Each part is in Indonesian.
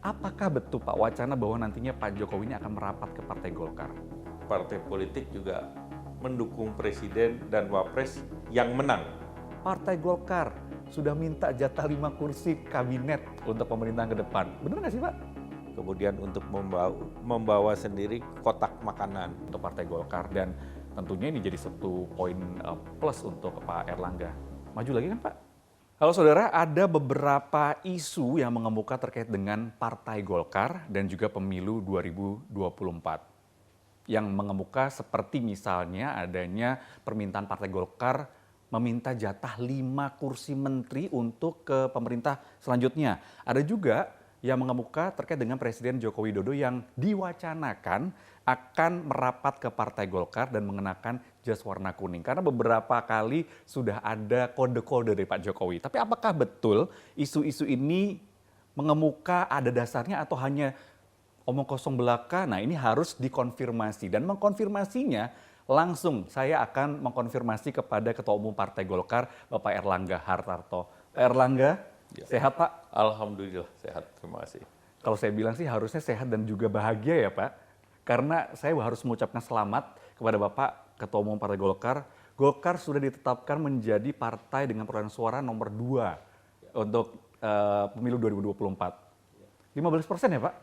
Apakah betul Pak wacana bahwa nantinya Pak Jokowi ini akan merapat ke Partai Golkar? Partai politik juga mendukung presiden dan wapres yang menang. Partai Golkar sudah minta jatah 5 kursi kabinet untuk pemerintahan ke depan. Benar nggak sih Pak? Kemudian untuk membawa sendiri kotak makanan. Untuk Partai Golkar dan tentunya ini jadi satu poin plus untuk Pak Erlangga. Maju lagi kan Pak? Halo saudara, ada beberapa isu yang mengemuka terkait dengan Partai Golkar dan juga pemilu 2024. Yang mengemuka seperti misalnya adanya permintaan Partai Golkar meminta jatah 5 kursi menteri untuk ke pemerintah selanjutnya. Ada juga yang mengemuka terkait dengan Presiden Joko Widodo yang diwacanakan akan merapat ke Partai Golkar dan mengenakan jas warna kuning. Karena beberapa kali sudah ada kode-kode dari Pak Jokowi. Tapi apakah betul isu-isu ini mengemuka ada dasarnya atau hanya omong kosong belaka? Nah ini harus dikonfirmasi dan mengkonfirmasinya langsung saya akan mengkonfirmasi kepada Ketua Umum Partai Golkar Bapak Erlangga Hartarto. Pak Erlangga, Ya. sehat Pak? Alhamdulillah sehat, terima kasih. Kalau saya bilang sih harusnya sehat dan juga bahagia ya Pak. Karena saya harus mengucapkan selamat kepada Bapak Ketua Umum Partai Golkar. Golkar sudah ditetapkan menjadi partai dengan perolehan suara nomor 2 untuk pemilu 2024. 15% ya Pak?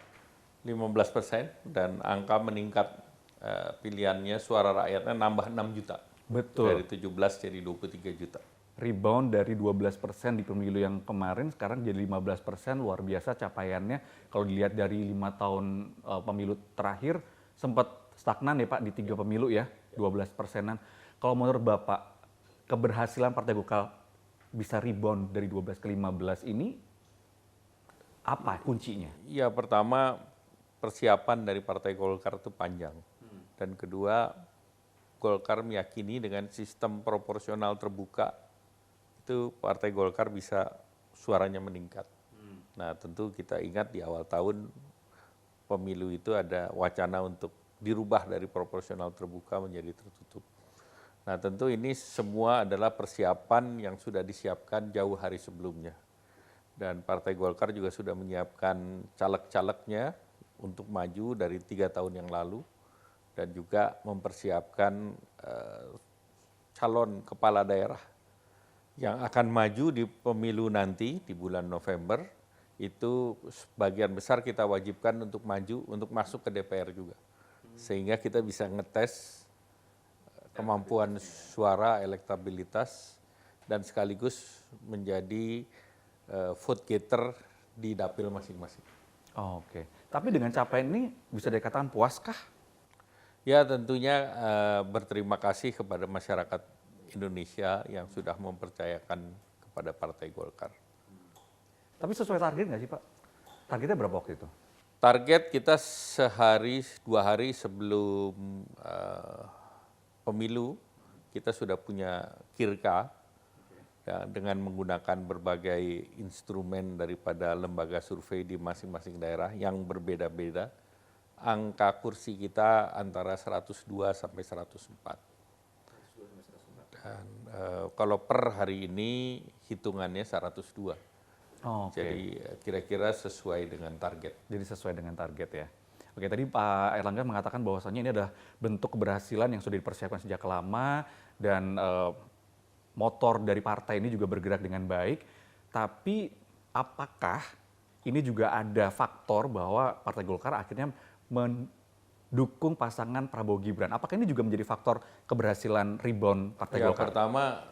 15% dan angka meningkat, pilihannya suara rakyatnya nambah 6 juta. Betul. Dari 17 jadi 23 juta. Rebound dari 12% di pemilu yang kemarin sekarang jadi 15%, luar biasa capaiannya. Kalau dilihat dari 5 tahun pemilu terakhir sempat stagnan ya Pak di 3 pemilu ya, 12%-an. Kalau menurut Bapak, keberhasilan Partai Golkar bisa rebound dari 12 ke 15 ini apa kuncinya? Ya, pertama persiapan dari Partai Golkar itu panjang. Dan kedua, Golkar meyakini dengan sistem proporsional terbuka itu Partai Golkar bisa suaranya meningkat. Nah, tentu kita ingat di awal tahun pemilu itu ada wacana untuk dirubah dari proporsional terbuka menjadi tertutup. Nah, tentu ini semua adalah persiapan yang sudah disiapkan jauh hari sebelumnya. Dan Partai Golkar juga sudah menyiapkan caleg-calegnya untuk maju dari 3 tahun yang lalu dan juga mempersiapkan calon kepala daerah yang akan maju di pemilu nanti di bulan November. Itu sebagian besar kita wajibkan untuk maju, untuk masuk ke DPR juga. Sehingga kita bisa ngetes kemampuan suara, elektabilitas, dan sekaligus menjadi vote getter di dapil masing-masing. Oke, tapi dengan capaian ini bisa dikatakan puaskah? Ya, tentunya berterima kasih kepada masyarakat Indonesia yang sudah mempercayakan kepada Partai Golkar. Tapi sesuai target nggak sih Pak? Targetnya berapa waktu itu? Target kita sehari, 2 hari sebelum pemilu, kita sudah punya kirka ya, dengan menggunakan berbagai instrumen daripada lembaga survei di masing-masing daerah yang berbeda-beda. Angka kursi kita antara 102 sampai 104. Dan kalau per hari ini hitungannya 102. Jadi kira-kira sesuai dengan target. Jadi sesuai dengan target ya. Oke, tadi Pak Erlangga mengatakan bahwasannya ini adalah bentuk keberhasilan yang sudah dipersiapkan sejak lama dan motor dari partai ini juga bergerak dengan baik. Tapi apakah ini juga ada faktor bahwa Partai Golkar akhirnya mendukung pasangan Prabowo Gibran? Apakah ini juga menjadi faktor keberhasilan rebound Partai Ya, Golkar? pertama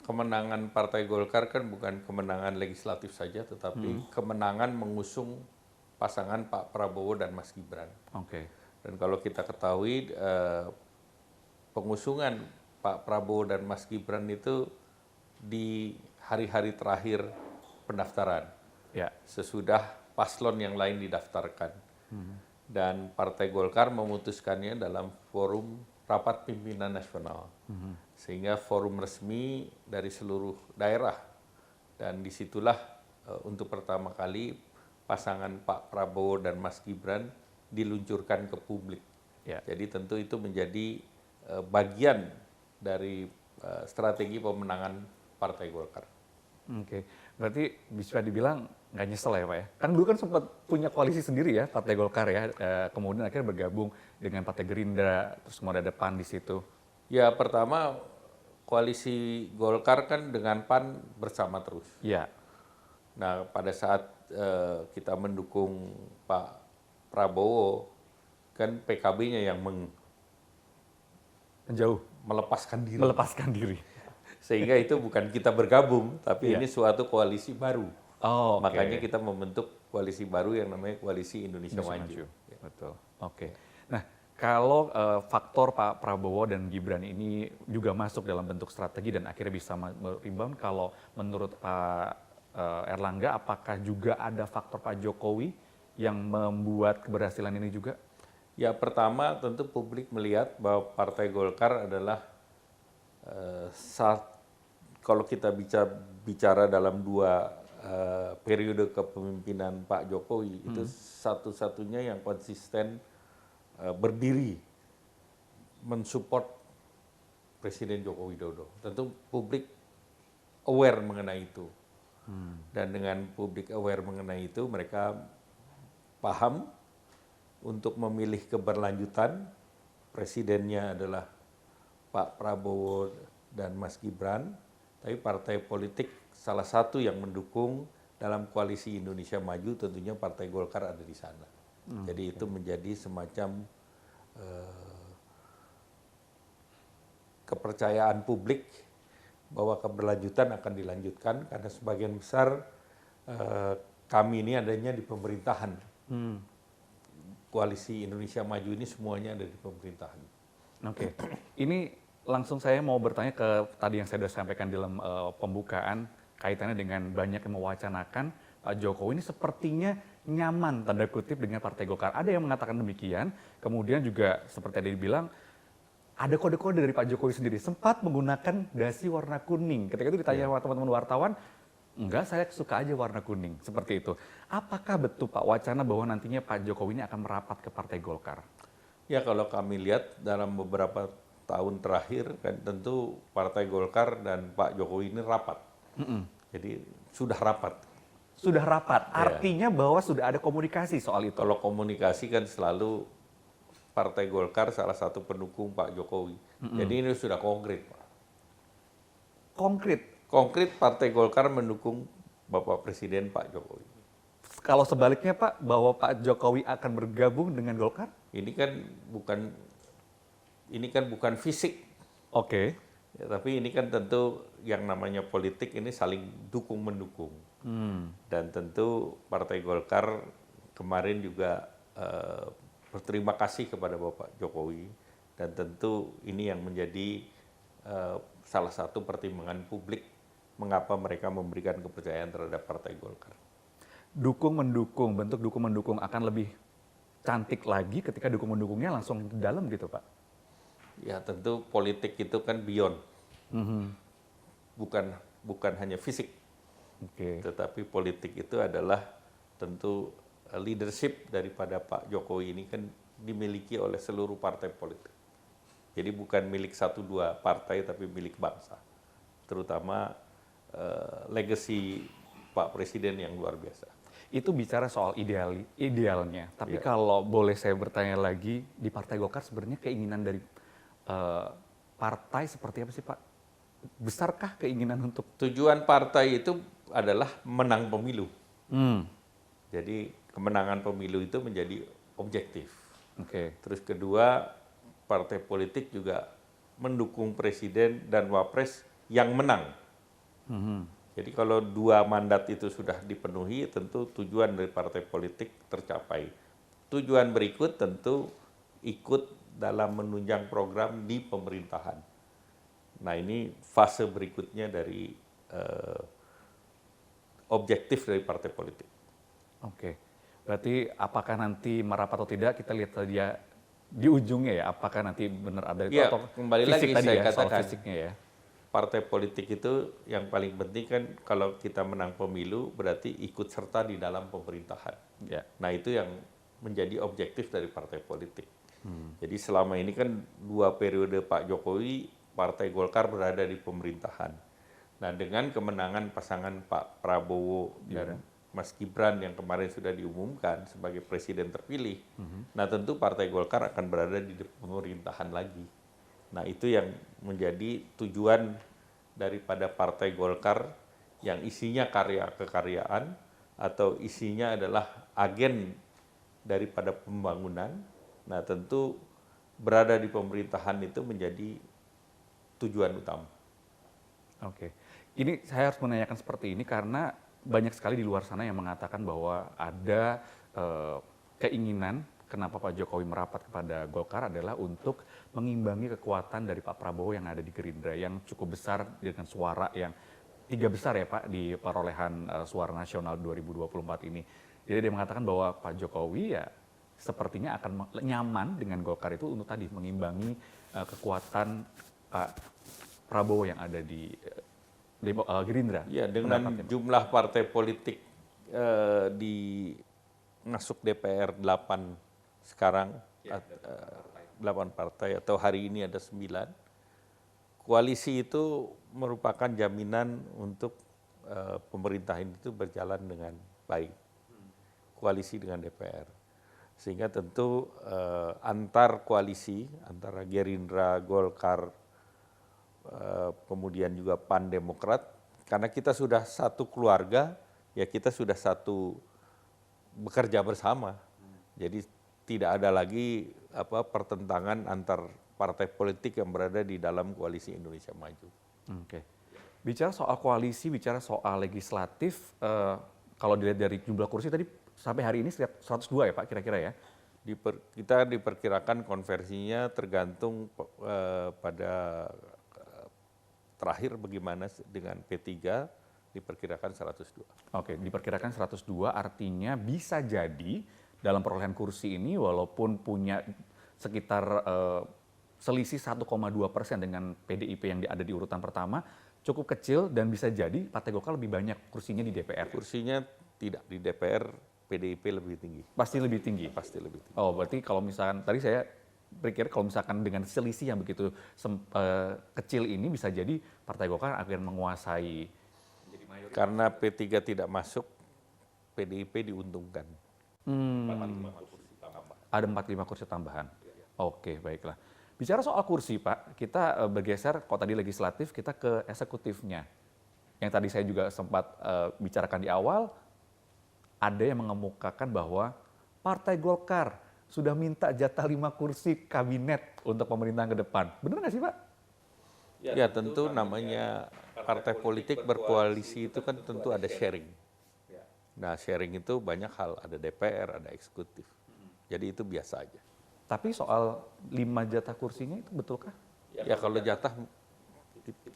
kemenangan Partai Golkar kan bukan kemenangan legislatif saja, tetapi kemenangan mengusung pasangan Pak Prabowo dan Mas Gibran. Oke. Dan kalau kita ketahui pengusungan Pak Prabowo dan Mas Gibran itu di hari-hari terakhir pendaftaran, Ya. sesudah paslon yang lain didaftarkan. Dan Partai Golkar memutuskannya dalam forum rapat pimpinan nasional. Sehingga forum resmi dari seluruh daerah. Dan disitulah untuk pertama kali pasangan Pak Prabowo dan Mas Gibran diluncurkan ke publik. Ya. Jadi tentu itu menjadi bagian dari strategi pemenangan Partai Golkar. Oke, berarti bisa dibilang nggak nyesel ya Pak ya? Kan dulu kan sempat punya koalisi sendiri ya Partai Golkar ya, kemudian akhirnya bergabung dengan Partai Gerindra, terus kemudian ada PAN di situ. Ya pertama koalisi Golkar kan dengan PAN bersama terus. Iya, Nah pada saat kita mendukung Pak Prabowo, kan PKB-nya yang menjauh, melepaskan diri. melepaskan diri. Sehingga itu bukan kita bergabung, tapi Iya. ini suatu koalisi baru. Oh, oke. Makanya kita membentuk koalisi baru yang namanya Koalisi Indonesia Maju. Betul. Oke. Nah, kalau faktor Pak Prabowo dan Gibran ini juga masuk dalam bentuk strategi dan akhirnya bisa rebound, kalau menurut Pak Erlangga, apakah juga ada faktor Pak Jokowi yang membuat keberhasilan ini juga? Ya pertama tentu publik melihat bahwa Partai Golkar adalah kalau kita bicara dalam dua periode kepemimpinan Pak Jokowi, itu satu-satunya yang konsisten berdiri mensupport Presiden Joko Widodo. Tentu publik aware mengenai itu. Dan dengan publik aware mengenai itu, mereka paham untuk memilih keberlanjutan. Presidennya adalah Pak Prabowo dan Mas Gibran, tapi partai politik salah satu yang mendukung dalam koalisi Indonesia Maju tentunya Partai Golkar ada di sana. Jadi itu menjadi semacam kepercayaan publik bahwa keberlanjutan akan dilanjutkan karena sebagian besar kami ini adanya di pemerintahan. Koalisi Indonesia Maju ini semuanya ada di pemerintahan. Oke. Ini langsung saya mau bertanya ke tadi yang saya sudah sampaikan dalam pembukaan, kaitannya dengan banyak yang mewacanakan Pak Jokowi ini sepertinya nyaman tanda kutip dengan Partai Golkar. Ada yang mengatakan demikian, kemudian juga seperti tadi dibilang ada kode-kode dari Pak Jokowi sendiri sempat menggunakan dasi warna kuning. Ketika itu ditanya sama teman-teman wartawan, enggak, saya suka aja warna kuning, seperti itu. Apakah betul Pak wacana bahwa nantinya Pak Jokowi ini akan merapat ke Partai Golkar? Ya kalau kami lihat dalam beberapa tahun terakhir kan tentu Partai Golkar dan Pak Jokowi ini rapat. Jadi sudah rapat. Sudah rapat, artinya bahwa sudah ada komunikasi soal itu. Kalau komunikasi kan selalu Partai Golkar salah satu pendukung Pak Jokowi. Jadi ini sudah konkret, Pak. Konkret. Konkret Partai Golkar mendukung Bapak Presiden Pak Jokowi. Kalau sebaliknya Pak, bahwa Pak Jokowi akan bergabung dengan Golkar? Ini kan bukan fisik. Oke. Ya, tapi ini kan tentu yang namanya politik ini saling dukung mendukung. Dan tentu Partai Golkar kemarin juga berterima kasih kepada Bapak Jokowi dan tentu ini yang menjadi salah satu pertimbangan publik mengapa mereka memberikan kepercayaan terhadap Partai Golkar. Dukung-mendukung, bentuk dukung-mendukung akan lebih cantik lagi ketika dukung-mendukungnya langsung di dalam gitu Pak? Ya tentu politik itu kan beyond, bukan hanya fisik. Tetapi politik itu adalah tentu leadership daripada Pak Jokowi ini kan dimiliki oleh seluruh partai politik. Jadi bukan milik 1-2 partai tapi milik bangsa. Terutama legacy Pak Presiden yang luar biasa. Itu bicara soal idealnya. Tapi kalau boleh saya bertanya lagi, di Partai Golkar sebenarnya keinginan dari partai seperti apa sih Pak? Besarkah keinginan untuk? Tujuan partai itu adalah menang pemilu. Jadi kemenangan pemilu itu menjadi objektif. Terus kedua, partai politik juga mendukung presiden dan wapres yang menang. Jadi kalau 2 mandat itu sudah dipenuhi, tentu tujuan dari partai politik tercapai. Tujuan berikut tentu ikut dalam menunjang program di pemerintahan. Nah ini fase berikutnya dari objektif dari partai politik. Berarti apakah nanti merapat atau tidak kita lihat saja di ujungnya ya, apakah nanti benar ada itu atau kembali fisik lagi tadi saya ya, soal katakan, fisiknya ya. Partai politik itu yang paling penting kan kalau kita menang pemilu berarti ikut serta di dalam pemerintahan. Nah itu yang menjadi objektif dari partai politik. Jadi selama ini kan 2 periode Pak Jokowi, Partai Golkar berada di pemerintahan. Nah dengan kemenangan pasangan Pak Prabowo dan Mas Gibran yang kemarin sudah diumumkan sebagai presiden terpilih, nah tentu Partai Golkar akan berada di pemerintahan lagi. Nah itu yang menjadi tujuan daripada Partai Golkar yang isinya karya kekaryaan atau isinya adalah agen daripada pembangunan. Nah tentu berada di pemerintahan itu menjadi tujuan utama. Oke, ini saya harus menanyakan seperti ini karena banyak sekali di luar sana yang mengatakan bahwa ada keinginan kenapa Pak Jokowi merapat kepada Golkar adalah untuk mengimbangi kekuatan dari Pak Prabowo yang ada di Gerindra yang cukup besar dengan suara yang 3 besar ya Pak di perolehan suara nasional 2024 ini. Jadi dia mengatakan bahwa Pak Jokowi ya sepertinya akan nyaman dengan Golkar itu untuk tadi mengimbangi kekuatan Pak Prabowo yang ada di Gerindra. Ya, dengan jumlah partai politik di masuk DPR 8 sekarang, 8 partai atau hari ini ada 9, koalisi itu merupakan jaminan untuk pemerintahan itu berjalan dengan baik, koalisi dengan DPR. Sehingga tentu antar koalisi, antara Gerindra, Golkar, kemudian juga PAN Demokrat, karena kita sudah satu keluarga, ya kita sudah satu bekerja bersama. Jadi tidak ada lagi pertentangan antar partai politik yang berada di dalam koalisi Indonesia Maju. Oke. Bicara soal koalisi, bicara soal legislatif, kalau dilihat dari jumlah kursi tadi sampai hari ini 102 ya Pak kira-kira ya? Kita diperkirakan konversinya tergantung pada terakhir bagaimana dengan P3 diperkirakan 102. Oke, diperkirakan 102 artinya bisa jadi dalam perolehan kursi ini walaupun punya sekitar selisih 1,2% dengan PDIP yang ada di urutan pertama, cukup kecil dan bisa jadi Partai Golkar lebih banyak kursinya di DPR. Kursinya tidak di DPR, PDIP lebih tinggi. Pasti lebih tinggi? Pasti lebih tinggi. Oh, berarti kalau misalkan, tadi saya berpikir kalau misalkan dengan selisih yang begitu kecil ini bisa jadi Partai Golkar akan menguasai. Karena P3 tidak masuk, PDIP diuntungkan. Ada 45 kursi tambahan. Oke, baiklah. Bicara soal kursi Pak, kita bergeser, kalau tadi legislatif, kita ke eksekutifnya. Yang tadi saya juga sempat bicarakan di awal, ada yang mengemukakan bahwa Partai Golkar sudah minta jatah 5 kursi kabinet untuk pemerintahan ke depan. Benar nggak sih Pak? Ya tentu namanya partai politik berkoalisi itu kan tentu ada sharing. Nah sharing itu banyak hal, ada DPR, ada eksekutif. Jadi itu biasa aja. Tapi soal 5 jatah kursinya itu betulkah? Ya kalau jatah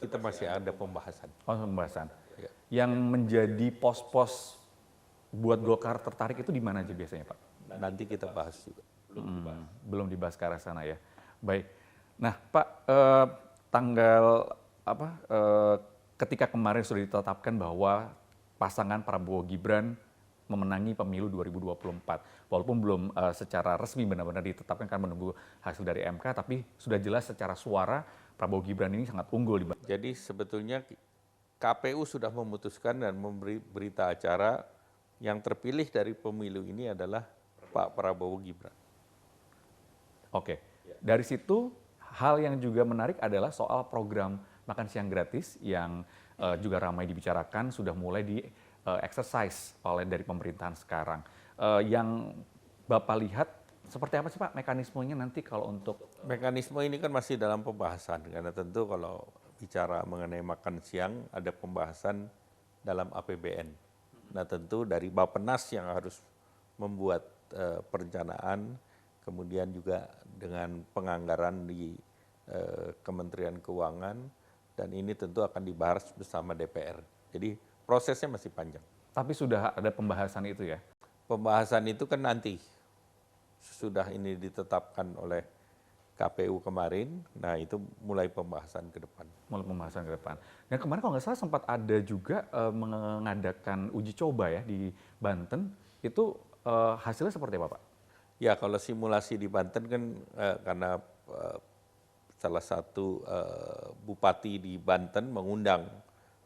kita masih ada pembahasan. Oh, pembahasan. Ya. Yang menjadi pos-pos buat Golkar tertarik itu di mana aja biasanya Pak? Nanti kita bahas juga. Belum dibahas ke arah sana ya. Baik. Nah Pak, ketika kemarin sudah ditetapkan bahwa pasangan Prabowo Gibran memenangi pemilu 2024. Walaupun belum secara resmi benar-benar ditetapkan karena menunggu hasil dari MK, tapi sudah jelas secara suara Prabowo Gibran ini sangat unggul. Jadi sebetulnya KPU sudah memutuskan dan memberi berita acara yang terpilih dari pemilu ini adalah Pak Prabowo Gibran. Oke, dari situ hal yang juga menarik adalah soal program makan siang gratis yang juga ramai dibicarakan, sudah mulai di exercise oleh dari pemerintahan sekarang. Yang Bapak lihat seperti apa sih Pak mekanismenya nanti kalau untuk? Mekanisme ini kan masih dalam pembahasan, karena tentu kalau bicara mengenai makan siang ada pembahasan dalam APBN. Nah tentu dari Bappenas yang harus membuat perencanaan, kemudian juga dengan penganggaran di Kementerian Keuangan, dan ini tentu akan dibahas bersama DPR. Jadi prosesnya masih panjang. Tapi sudah ada pembahasan itu ya? Pembahasan itu kan nanti, sudah ini ditetapkan oleh KPU kemarin, nah itu mulai pembahasan ke depan. Mulai pembahasan ke depan. Dan kemarin kalau nggak salah sempat ada juga mengadakan uji coba ya di Banten, itu hasilnya seperti apa Pak? Ya kalau simulasi di Banten kan karena salah satu bupati di Banten mengundang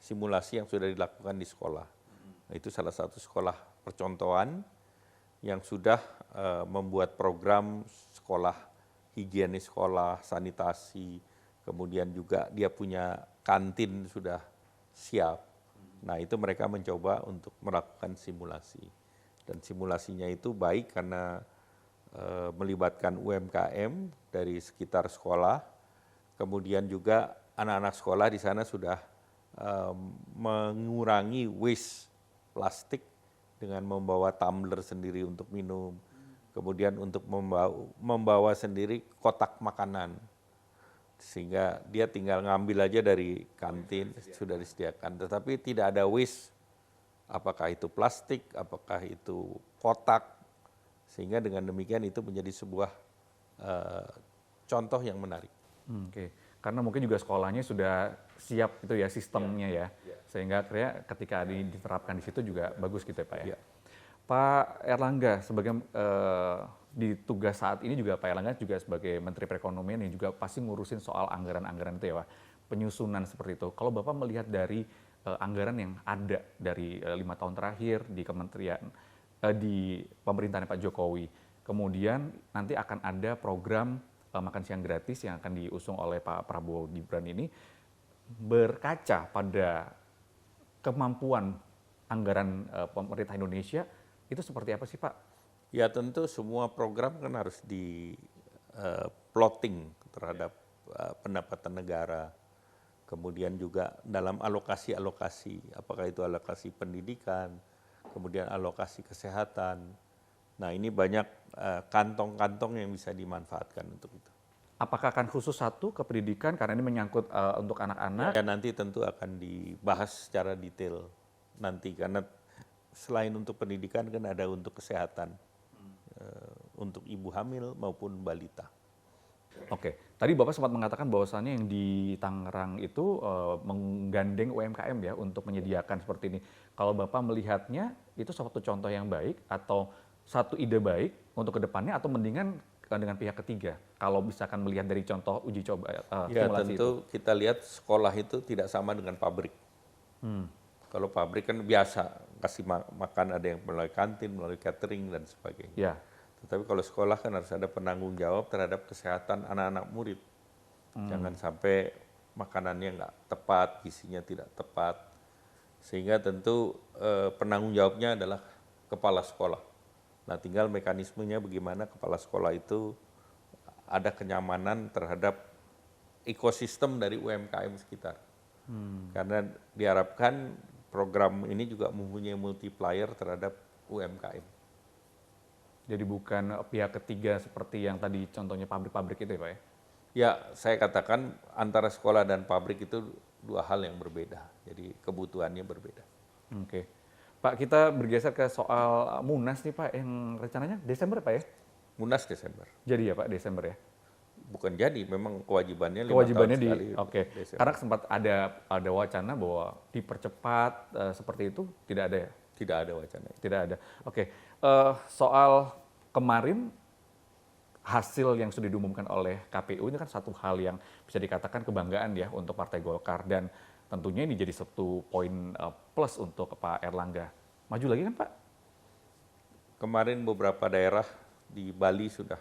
simulasi yang sudah dilakukan di sekolah. Itu salah satu sekolah percontohan yang sudah membuat program sekolah, higienis sekolah, sanitasi, kemudian juga dia punya kantin sudah siap. Nah itu mereka mencoba untuk melakukan simulasi. Dan simulasinya itu baik karena melibatkan UMKM dari sekitar sekolah, kemudian juga anak-anak sekolah di sana sudah mengurangi waste plastik dengan membawa tumbler sendiri untuk minum, kemudian untuk membawa sendiri kotak makanan, sehingga dia tinggal ngambil aja dari kantin, sudah disediakan, tetapi tidak ada waste, apakah itu plastik, apakah itu kotak, sehingga dengan demikian itu menjadi sebuah contoh yang menarik. Oke, karena mungkin juga sekolahnya sudah siap itu ya sistemnya ya, sehingga akhirnya ketika diterapkan di situ juga bagus gitu ya Pak ya. Pak Erlangga sebagai di tugas saat ini juga Pak Erlangga juga sebagai Menteri Perekonomian yang juga pasti ngurusin soal anggaran-anggaran itu ya Pak, penyusunan seperti itu. Kalau Bapak melihat dari anggaran yang ada dari 5 tahun terakhir di kementerian di pemerintahan Pak Jokowi, kemudian nanti akan ada program makan siang gratis yang akan diusung oleh Pak Prabowo Gibran ini, berkaca pada kemampuan anggaran pemerintah Indonesia, itu seperti apa sih Pak? Ya tentu semua program kan harus di plotting terhadap pendapatan negara, kemudian juga dalam alokasi-alokasi, apakah itu alokasi pendidikan, kemudian alokasi kesehatan. Nah ini banyak kantong-kantong yang bisa dimanfaatkan untuk itu. Apakah akan khusus satu ke pendidikan karena ini menyangkut untuk anak-anak? Ya nanti tentu akan dibahas secara detail nanti, karena selain untuk pendidikan kan ada untuk kesehatan, untuk ibu hamil maupun balita. Oke, tadi Bapak sempat mengatakan bahwasannya yang di Tangerang itu menggandeng UMKM ya untuk menyediakan seperti ini. Kalau Bapak melihatnya itu suatu contoh yang baik atau satu ide baik untuk kedepannya atau mendingan dengan pihak ketiga? Kalau misalkan melihat dari contoh uji coba Ya simulasi tentu itu. kita lihat sekolah itu tidak sama dengan pabrik. Kalau pabrik kan biasa kasih makan, ada yang melalui kantin, melalui catering dan sebagainya. Ya, Tetapi kalau sekolah kan harus ada penanggung jawab terhadap kesehatan anak-anak murid. Jangan sampai makanannya nggak tepat, gizinya tidak tepat. Sehingga tentu penanggung jawabnya adalah kepala sekolah. Nah tinggal mekanismenya bagaimana kepala sekolah itu ada kenyamanan terhadap ekosistem dari UMKM sekitar. Karena diharapkan program ini juga mempunyai multiplier terhadap UMKM. jadi bukan pihak ketiga seperti yang tadi contohnya pabrik-pabrik itu ya Pak ya? Ya, saya katakan antara sekolah dan pabrik itu dua hal yang berbeda. Jadi kebutuhannya berbeda. Oke. Pak, kita bergeser ke soal Munas nih Pak, yang rencananya Desember Pak ya? Munas Desember. Jadi ya Pak, Desember ya? Bukan jadi, memang kewajibannya 5 tahun Kewajibannya sekali. oke. Desember. Karena sempat ada wacana bahwa dipercepat seperti itu, tidak ada ya? Tidak ada wacana. Tidak ada. Oke. Soal kemarin hasil yang sudah diumumkan oleh KPU ini kan satu hal yang bisa dikatakan kebanggaan ya untuk Partai Golkar, dan tentunya ini jadi satu poin plus untuk Pak Erlangga. Maju lagi kan Pak? Kemarin beberapa daerah di Bali sudah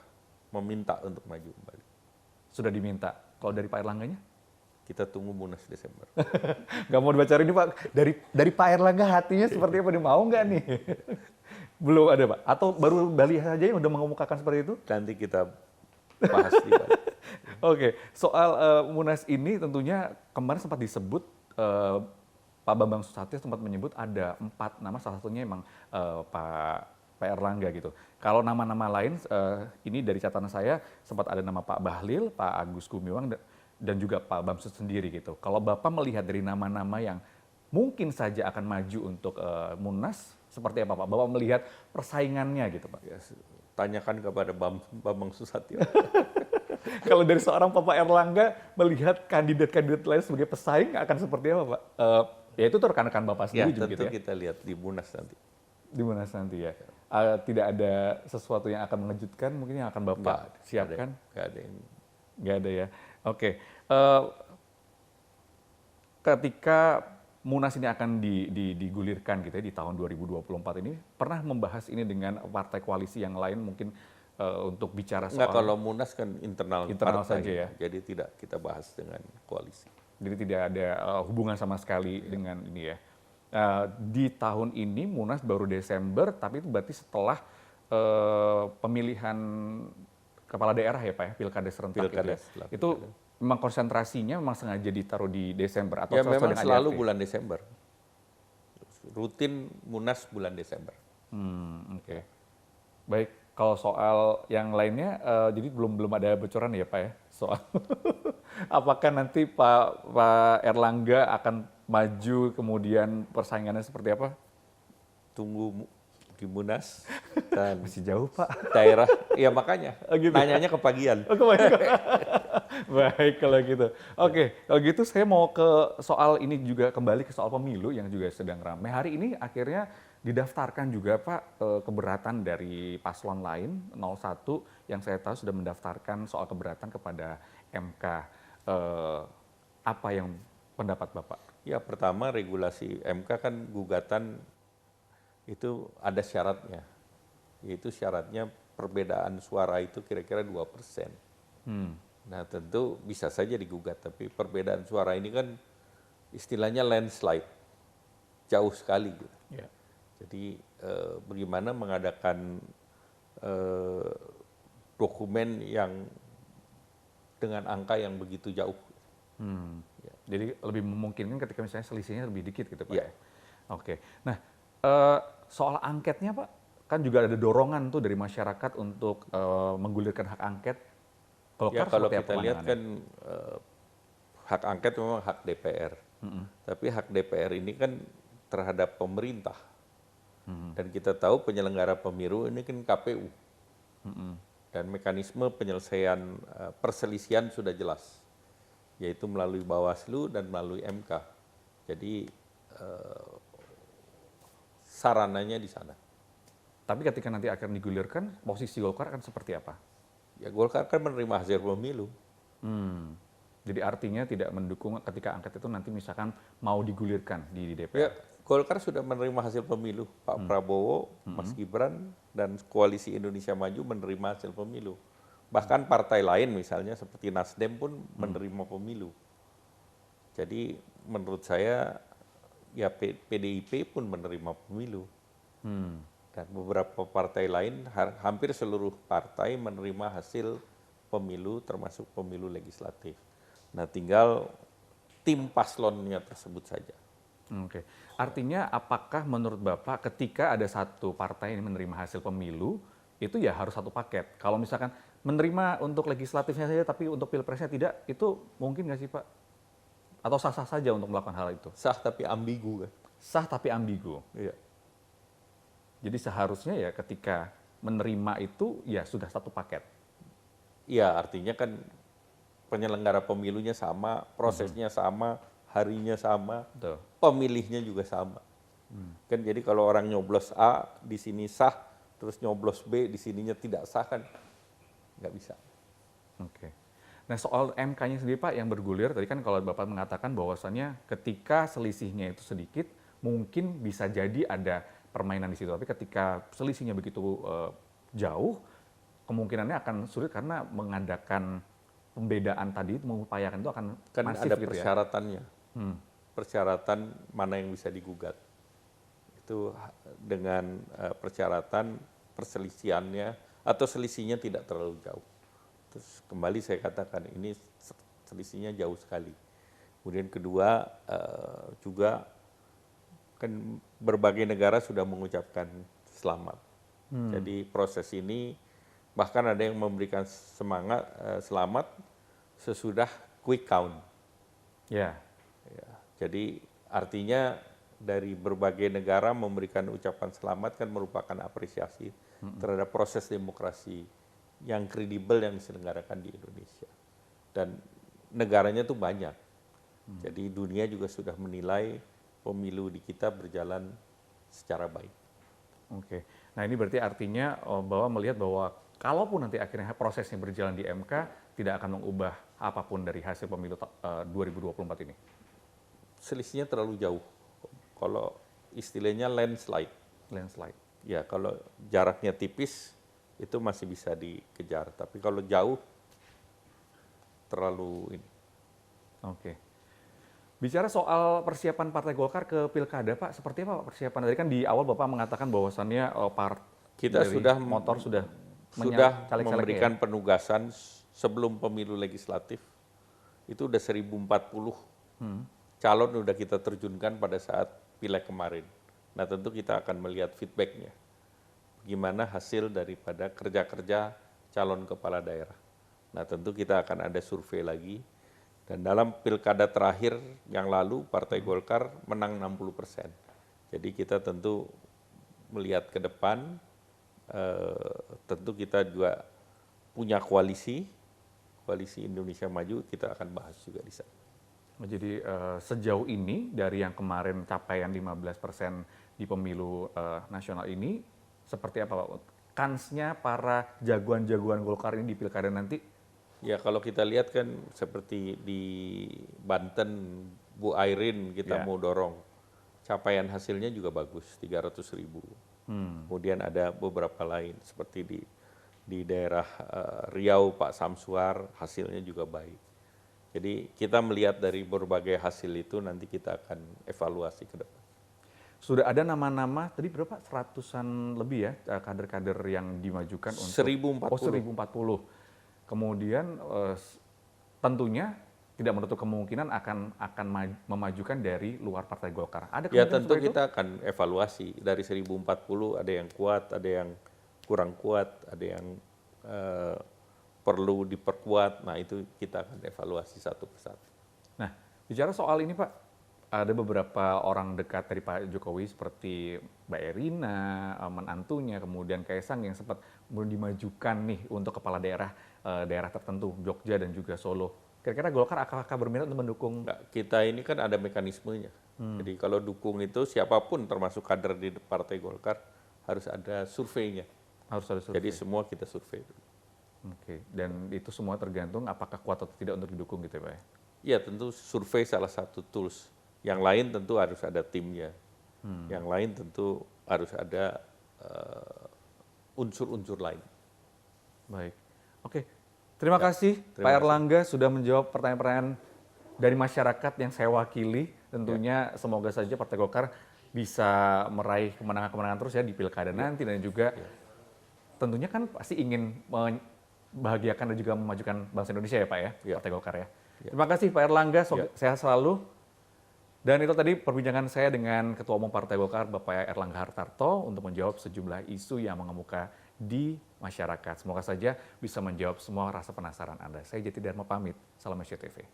meminta untuk maju kembali. Sudah diminta. Kalau dari Pak Erlangganya? Kita tunggu Munas Desember. Nggak mau dibacain ini Pak. Dari Pak Erlangga hatinya seperti apa? Dia mau nggak nih? Belum ada Pak? Atau baru Bali saja yang udah mengemukakan seperti itu? Nanti kita bahas di Bali. Oke, soal Munas ini tentunya kemarin sempat disebut Pak Bambang Susatyo sempat menyebut ada 4 nama, salah satunya emang Pak Erlangga gitu. Kalau nama-nama lain ini dari catatan saya sempat ada nama Pak Bahlil, Pak Agus Gumiwang dan juga Pak Bamsud sendiri gitu. Kalau Bapak melihat dari nama-nama yang mungkin saja akan maju untuk Munas, seperti apa Pak? Bapak melihat persaingannya gitu Pak? Ya, tanyakan kepada Bambang Susatyo. Kalau dari seorang Pak Erlangga melihat kandidat-kandidat lain sebagai pesaing akan seperti apa Pak? Ya itu tuh rekan-rekan Bapak Ya sendiri juga tentu gitu ya? kita lihat di Munas nanti. Di Munas nanti ya. Tidak ada sesuatu yang akan mengejutkan mungkin yang akan Bapak siapkan? Nggak ada yang Nggak ada ya. Oke. Ketika Munas ini akan digulirkan gitu ya di tahun 2024 ini, pernah membahas ini dengan partai koalisi yang lain mungkin untuk bicara Enggak, soal kalau Munas kan internal internal partai, saja ya. jadi tidak kita bahas dengan koalisi. Jadi tidak ada hubungan sama sekali dengan ini ya. Di tahun ini Munas baru Desember, tapi itu berarti setelah pemilihan kepala daerah ya Pak ya, pilkada serentak Pilkada, gitu ya. setelah Itu pilkada. memang konsentrasinya memang sengaja ditaruh di Desember atau Ya sesuai memang dengan selalu ADRT? bulan Desember. Rutin Munas bulan Desember. Oke. Baik, kalau soal yang lainnya, jadi belum ada bocoran ya Pak ya soal apakah nanti Pak Erlangga akan maju kemudian persaingannya seperti apa? Tunggu di Munas dan Masih jauh Pak. daerah. Ya makanya, Oh, gitu. nanyanya kepagian. Oh, baik kalau gitu. Oke, kalau gitu saya mau ke soal ini juga, kembali ke soal pemilu yang juga sedang ramai. Hari ini akhirnya didaftarkan juga Pak keberatan dari paslon lain 01 yang saya tahu sudah mendaftarkan soal keberatan kepada MK. Apa yang pendapat Bapak? Ya pertama regulasi MK kan gugatan itu ada syaratnya. Yaitu syaratnya perbedaan suara itu kira-kira 2%. Nah tentu bisa saja digugat, tapi perbedaan suara ini kan istilahnya landslide, jauh sekali gitu. Ya. Jadi bagaimana mengadakan dokumen yang dengan angka yang begitu jauh. Jadi lebih memungkinkan ketika misalnya selisihnya lebih dikit gitu Pak Iya. ya? Oke. Nah, soal angketnya Pak, kan juga ada dorongan tuh dari masyarakat untuk menggulirkan hak angket. Ya kalau seperti apa kita lihat pandangannya? kan hak angket memang hak DPR. Tapi hak DPR ini kan terhadap pemerintah. Dan kita tahu penyelenggara pemilu ini kan KPU. Dan mekanisme penyelesaian perselisihan sudah jelas. Yaitu melalui Bawaslu dan melalui MK. Jadi sarananya di sana. Tapi ketika nanti akan digulirkan, posisi Golkar akan seperti apa? Ya Golkar kan menerima hasil pemilu. Jadi artinya tidak mendukung ketika angket itu nanti misalkan mau digulirkan di Ya, DPR. Golkar sudah menerima hasil pemilu. Pak Prabowo, Mas Gibran, dan Koalisi Indonesia Maju menerima hasil pemilu. Bahkan partai lain misalnya seperti Nasdem pun menerima pemilu. Jadi menurut saya ya PDIP pun menerima pemilu. Dan beberapa partai lain, hampir seluruh partai menerima hasil pemilu termasuk pemilu legislatif. Nah tinggal tim paslonnya tersebut saja. Oke. Artinya apakah menurut Bapak ketika ada satu partai yang menerima hasil pemilu, itu ya harus satu paket. Kalau misalkan menerima untuk legislatifnya saja tapi untuk pilpresnya tidak, itu mungkin nggak sih Pak? Atau sah-sah saja untuk melakukan hal itu? Sah tapi ambigu kan. Sah tapi ambigu. Iya. Jadi seharusnya ya ketika menerima itu ya sudah satu paket. Iya, artinya kan penyelenggara pemilunya sama, prosesnya sama, harinya sama, Betul. pemilihnya juga sama. Kan jadi kalau orang nyoblos A di sini sah, terus nyoblos B di sininya tidak sah kan nggak bisa. Oke. Nah soal MK-nya sendiri Pak yang bergulir, tadi kan kalau Bapak mengatakan bahwasannya ketika selisihnya itu sedikit, mungkin bisa jadi ada permainan di situ. Tapi ketika selisihnya begitu jauh, kemungkinannya akan sulit karena mengadakan pembedaan tadi, mengupayakan itu akan Kan masif ada gitu ya. persyaratannya. Persyaratan mana yang bisa digugat. Itu dengan persyaratan perselisihannya atau selisihnya tidak terlalu jauh. Terus kembali saya katakan ini selisihnya jauh sekali. Kemudian kedua juga kan berbagai negara sudah mengucapkan selamat. Jadi proses ini bahkan ada yang memberikan semangat selamat sesudah quick count. Ya. Ya, jadi artinya dari berbagai negara memberikan ucapan selamat kan merupakan apresiasi terhadap proses demokrasi yang kredibel yang diselenggarakan di Indonesia. Dan negaranya tuh banyak. Jadi dunia juga sudah menilai pemilu di kita berjalan secara baik. Oke. Nah ini berarti artinya bahwa melihat bahwa kalaupun nanti akhirnya prosesnya berjalan di MK, tidak akan mengubah apapun dari hasil pemilu 2024 ini. selisihnya terlalu jauh. Kalau istilahnya landslide. Landslide. Ya, kalau jaraknya tipis itu masih bisa dikejar. Tapi kalau jauh terlalu ini. Oke. Bicara soal persiapan Partai Golkar ke Pilkada, Pak, seperti apa Pak persiapan? Tadi kan di awal Bapak mengatakan bahwasannya Kita dari sudah motor sudah caleg-calegnya memberikan penugasan sebelum pemilu legislatif. Itu udah 1040 calon udah kita terjunkan pada saat pileg kemarin. Nah, tentu kita akan melihat feedbacknya. Gimana hasil daripada kerja-kerja calon kepala daerah. Nah, tentu kita akan ada survei lagi. Dan dalam pilkada terakhir yang lalu, Partai Golkar menang 60%. Jadi kita tentu melihat ke depan, tentu kita juga punya koalisi Indonesia Maju, kita akan bahas juga di sana. Jadi sejauh ini dari yang kemarin capaian 15% di pemilu nasional ini, seperti apa Pak? Kansnya para jagoan-jagoan Golkar ini di Pilkada nanti? Ya, kalau kita lihat kan seperti di Banten, Bu Airin kita mau dorong. Capaian hasilnya juga bagus, 300.000. Kemudian ada beberapa lain seperti di daerah Riau, Pak Samsuar, hasilnya juga baik. Jadi kita melihat dari berbagai hasil itu nanti kita akan evaluasi ke depan. Sudah ada nama-nama, tadi berapa? 100-an lebih ya kader-kader yang dimajukan untuk 1040. Oh, 1040. Kemudian tentunya tidak menutup kemungkinan akan memajukan dari luar Partai Golkar. Ada Ya, kemungkinan tentu seperti itu? kita akan evaluasi dari 1040 ada yang kuat, ada yang kurang kuat, ada yang perlu diperkuat. Nah, itu kita akan evaluasi satu persatu. Nah, bicara soal ini Pak, ada beberapa orang dekat dari Pak Jokowi seperti Mbak Erina, menantunya, kemudian Kaisang yang sempat dimajukan nih untuk kepala daerah tertentu, Jogja dan juga Solo. Kira-kira Golkar akan berminat untuk mendukung? Enggak, kita ini kan ada mekanismenya. Jadi kalau dukung itu siapapun termasuk kader di Partai Golkar harus ada surveinya. Harus ada survei. Jadi semua kita survei dulu. Oke, dan itu semua tergantung apakah kuat atau tidak untuk didukung gitu ya Pak ya? Ya, tentu survei salah satu tools. Yang lain tentu harus ada timnya. Yang lain tentu harus ada unsur-unsur lain. Baik. Oke. Terima kasih Pak Erlangga sudah menjawab pertanyaan-pertanyaan dari masyarakat yang saya wakili. Tentunya semoga saja Partai Golkar bisa meraih kemenangan-kemenangan terus ya di Pilkada nanti, dan juga tentunya kan pasti ingin membahagiakan dan juga memajukan bangsa Indonesia ya Pak ya, Partai Golkar ya. Terima kasih Pak Erlangga, sehat selalu. Dan itu tadi perbincangan saya dengan Ketua Umum Partai Golkar, Bapak Erlangga Hartarto, untuk menjawab sejumlah isu yang mengemuka di masyarakat. Semoga saja bisa menjawab semua rasa penasaran Anda. Saya Jati Dharma pamit. Salam SCTV.